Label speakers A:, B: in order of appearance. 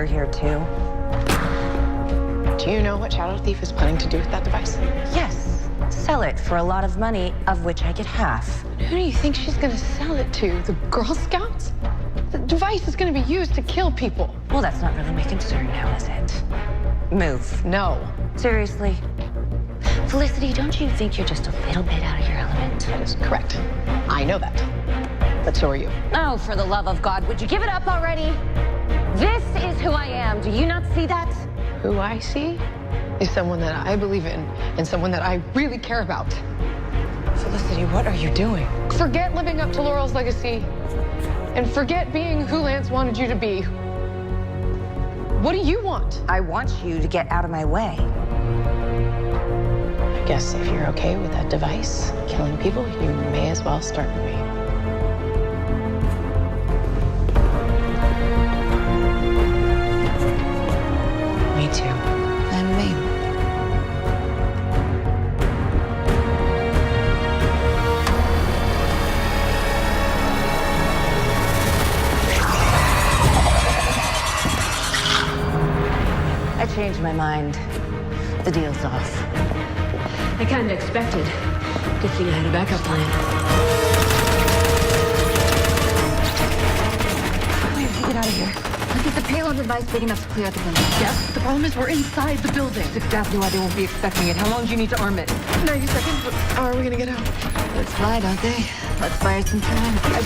A: you're here too.
B: Do you know what Shadow Thief is planning to do with that device?
A: Yes, sell it for a lot of money, of which I get half.
B: Who do you think she's gonna sell it to? The Girl Scouts? The device is gonna be used to kill people.
A: Well, that's not really my concern now, is it? Move.
B: No.
A: Seriously? Felicity, don't you think you're just a little bit out of your element?
B: That is correct. I know that. But so are you.
A: Oh, for the love of God, would you give it up already? This is who I am. Do you not see that?
B: Who I see is someone that I believe in and someone that I really care about.
A: Felicity, what are you doing?
B: Forget living up to Laurel's legacy and forget being who Lance wanted you to be. What do you want?
A: I want you to get out of my way.
B: I guess if you're okay with that device killing people, you may as well start with me.
A: Me too.
B: And me.
A: I changed my mind. The deal's off.
C: I kind of expected. Good thing I had a backup plan.
D: We have to get out of here. Let's get the payload device big enough to clear out the building.
C: Yep, the problem is we're inside the building.
D: That's exactly why they won't be expecting it. How long do you need to arm it?
B: 90 seconds, but how are we gonna get out?
D: Let's fly, don't they? Let's buy some time.